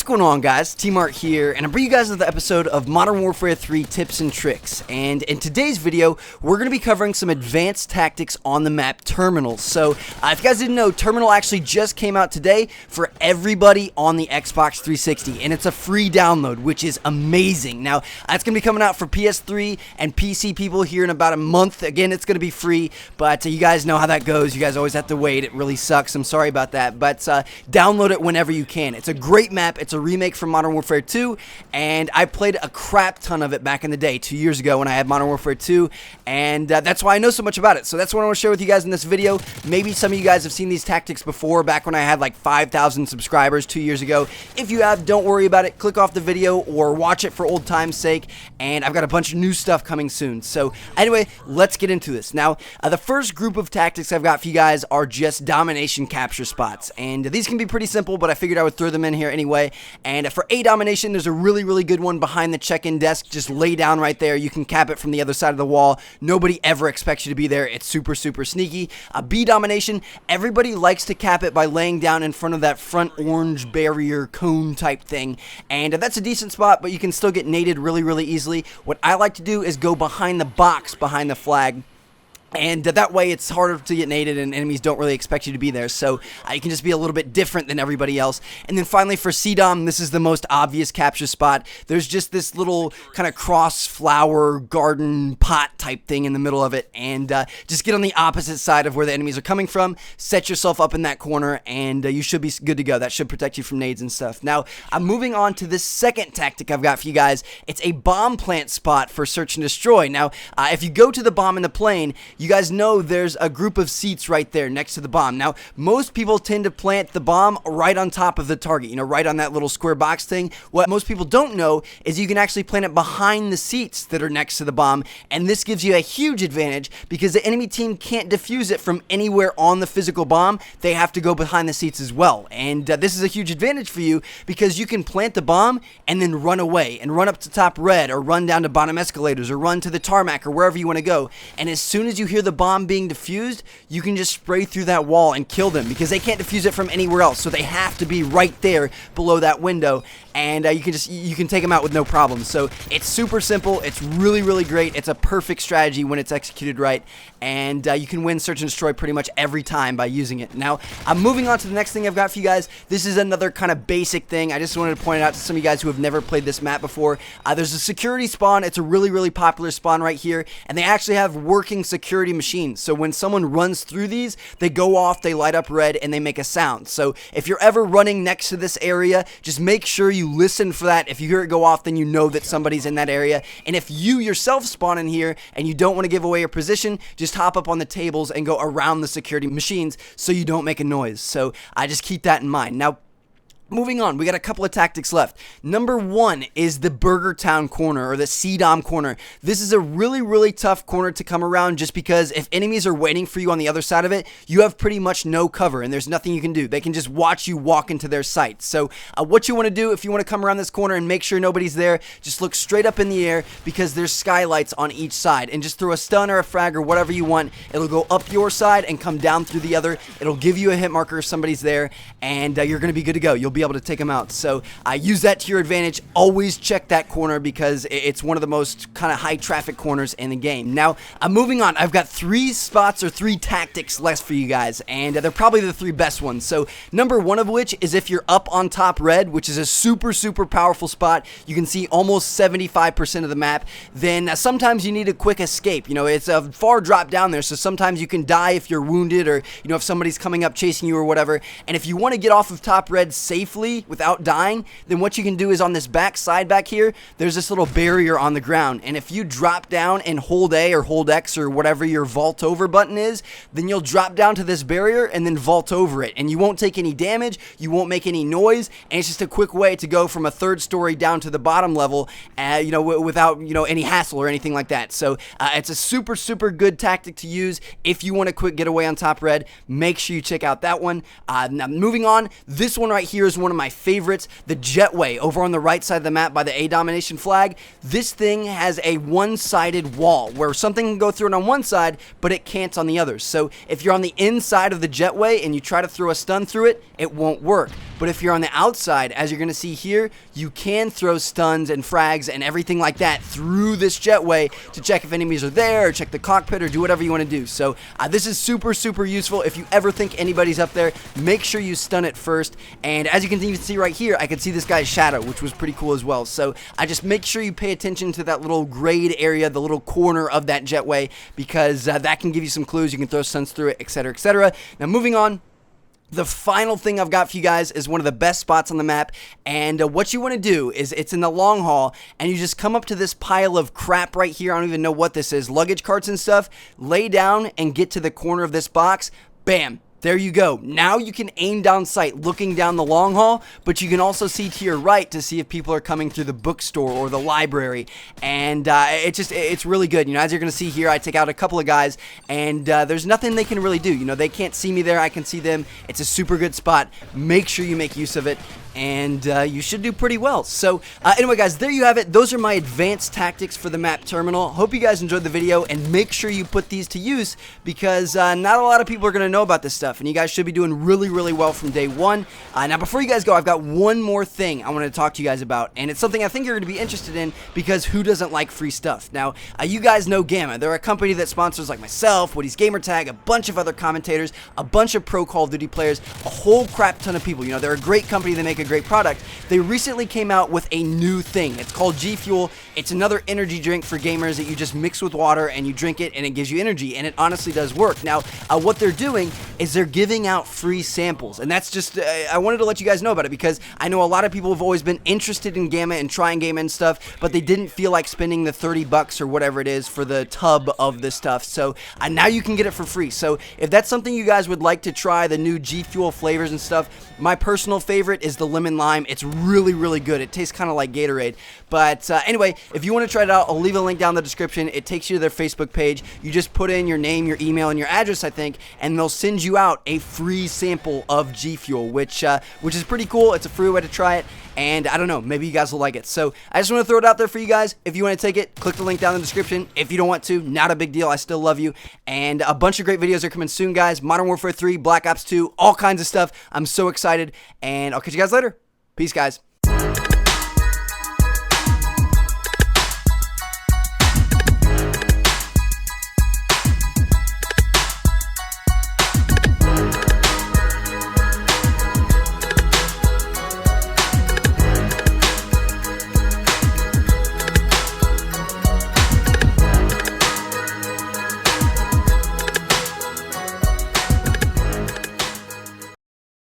going on, guys? TmarTn here, and I'm bringing you guys another episode of Modern Warfare 3 tips and tricks. And in today's video, we're going to be covering some advanced tactics on the map Terminal. So, if you guys didn't know, Terminal actually just came out today for everybody on the Xbox 360, and it's a free download, which is amazing. Now, it's going to be coming out for PS3 and PC people here in about a month. Again, it's going to be free, but you guys know how that goes. You guys always have to wait. It really sucks. I'm sorry about that, but download it whenever you can. It's a great map. It's a remake from Modern Warfare 2, and I played a crap ton of it back in the day, 2 years ago when I had Modern Warfare 2, and that's why I know so much about it. So that's what I want to share with you guys in this video. Maybe some of you guys have seen these tactics before, back when I had like 5,000 subscribers 2 years ago. If you have, don't worry about it. Click off the video or watch it for old time's sake, and I've got a bunch of new stuff coming soon. So anyway, let's get into this. Now, the first group of tactics I've got for you guys are just domination capture spots, and these can be pretty simple, but I figured I would throw them in here anyway. And for A domination, there's a really good one behind the check-in desk. Just lay down right there. You can cap it from the other side of the wall. Nobody ever expects you to be there. It's super sneaky. B domination, everybody likes to cap it by laying down in front of that front orange barrier cone type thing, and that's a decent spot, but you can still get naded really easily. What I like to do is go behind the box behind the flag, and that way it's harder to get naded and enemies don't really expect you to be there, so you can just be a little bit different than everybody else. And then finally for C-Dom, this is the most obvious capture spot. There's just this little kind of cross flower garden pot type thing in the middle of it, and just get on the opposite side of where the enemies are coming from, set yourself up in that corner, and you should be good to go. That should protect you from nades and stuff. Now, I'm moving on to this second tactic I've got for you guys. It's a bomb plant spot for search and destroy. Now, if you go to the bomb in the plane, you guys know there's a group of seats right there next to the bomb. Now, most people tend to plant the bomb right on top of the target, right on that little square box thing. What most people don't know is you can actually plant it behind the seats that are next to the bomb, and this gives you a huge advantage because the enemy team can't defuse it from anywhere on the physical bomb. They have to go behind the seats as well, and this is a huge advantage for you because you can plant the bomb and then run away and run up to top red or run down to bottom escalators or run to the tarmac or wherever you want to go, and as soon as you hear the bomb being defused, you can just spray through that wall and kill them because they can't defuse it from anywhere else, so they have to be right there below that window, and you can take them out with no problem. So it's super simple. It's really great. It's a perfect strategy when it's executed right, and you can win search and destroy pretty much every time by using it. Now, I'm moving on to the next thing I've got for you guys. This is another kind of basic thing. I just wanted to point it out to some of you guys who have never played this map before. There's a security spawn. It's a really popular spawn right here, and they actually have working security machines. So when someone runs through these, they go off, they light up red, and they make a sound. So if you're ever running next to this area, just make sure you listen for that. If you hear it go off, then you know that somebody's in that area. And if you yourself spawn in here and you don't want to give away your position, just hop up on the tables and go around the security machines so you don't make a noise. So I just keep that in mind. Now, moving on, we got a couple of tactics left. Number one is the Burger Town corner, or the C-Dom corner. This is a really tough corner to come around just because if enemies are waiting for you on the other side of it, you have pretty much no cover and there's nothing you can do. They can just watch you walk into their sight. So what you want to do if you want to come around this corner and make sure nobody's there, just look straight up in the air because there's skylights on each side, and just throw a stun or a frag or whatever you want. It'll go up your side and come down through the other. It'll give you a hit marker if somebody's there, and you're going to be good to go. You'll be able to take them out. So use that to your advantage. Always check that corner because it's one of the most kind of high traffic corners in the game. Now, moving on, I've got three spots or three tactics left for you guys, and they're probably the three best ones. So number one of which is if you're up on top red, which is a super powerful spot. You can see almost 75% of the map. Then sometimes you need a quick escape. It's a far drop down there, so sometimes you can die if you're wounded, or if somebody's coming up chasing you or whatever. And if you want to get off of top red safely without dying, then what you can do is on this back side back here, there's this little barrier on the ground, and if you drop down and hold A or hold X or whatever your vault over button is, then you'll drop down to this barrier and then vault over it, and you won't take any damage, you won't make any noise, and it's just a quick way to go from a third story down to the bottom level, without any hassle or anything like that. So it's a super good tactic to use if you want a quick getaway on top red. Make sure you check out that one. Now moving on, this one right here is one of my favorites, the jetway over on the right side of the map by the A domination flag. This thing has a one-sided wall where something can go through it on one side, but it can't on the other. So if you're on the inside of the jetway and you try to throw a stun through it, it won't work. But if you're on the outside, as you're going to see here, you can throw stuns and frags and everything like that through this jetway to check if enemies are there, or check the cockpit, or do whatever you want to do. So this is super useful. If you ever think anybody's up there, make sure you stun it first. And as you can even see right here, I can see this guy's shadow, which was pretty cool as well. So I just make sure you pay attention to that little grade area, the little corner of that jetway, because that can give you some clues. You can throw stuns through it, etc., etc. Now moving on. The final thing I've got for you guys is one of the best spots on the map, and what you want to do is, it's in the long haul, and you just come up to this pile of crap right here. I don't even know what this is, luggage carts and stuff. Lay down and get to the corner of this box. Bam. There you go. Now you can aim down sight looking down the long haul, but you can also see to your right to see if people are coming through the bookstore or the library. And it's really good. You know, as you're going to see here, I take out a couple of guys, and there's nothing they can really do. You know, they can't see me there. I can see them. It's a super good spot. Make sure you make use of it, and you should do pretty well. So anyway, guys, there you have it. Those are my advanced tactics for the map terminal. Hope you guys enjoyed the video, and make sure you put these to use, because not a lot of people are going to know about this stuff, and you guys should be doing really well from day one. Now, before you guys go, I've got one more thing I want to talk to you guys about, and it's something I think you're going to be interested in, because who doesn't like free stuff? Now, you guys know Gamma. They're a company that sponsors like myself, Woody's Gamertag, a bunch of other commentators, a bunch of pro Call of Duty players, a whole crap ton of people. You know, they're a great company. They make a great product. They recently came out with a new thing. It's called G Fuel. It's another energy drink for gamers that you just mix with water and you drink it, and it gives you energy, and it honestly does work. Now, what they're doing is they're giving out free samples, and that's just I wanted to let you guys know about it, because I know a lot of people have always been interested in Gamma and trying Gamma and stuff, but they didn't feel like spending the 30 bucks or whatever it is for the tub of this stuff. So now you can get it for free. So if that's something you guys would like to try, the new G Fuel flavors and stuff, my personal favorite is the lemon lime. It's really good. It tastes kind of like Gatorade. But anyway, if you want to try it out, I'll leave a link down in the description. It takes you to their Facebook page. You just put in your name, your email, and your address, I think, and they'll send you out a free sample of G Fuel, which is pretty cool. It's a free way to try it, and I don't know, maybe you guys will like it. So I just want to throw it out there for you guys. If you want to take it, click the link down in the description. If you don't want to, not a big deal. I still love you, and a bunch of great videos are coming soon, guys. Modern Warfare 3, Black Ops 2, all kinds of stuff. I'm so excited, and I'll catch you guys later. Peace, guys.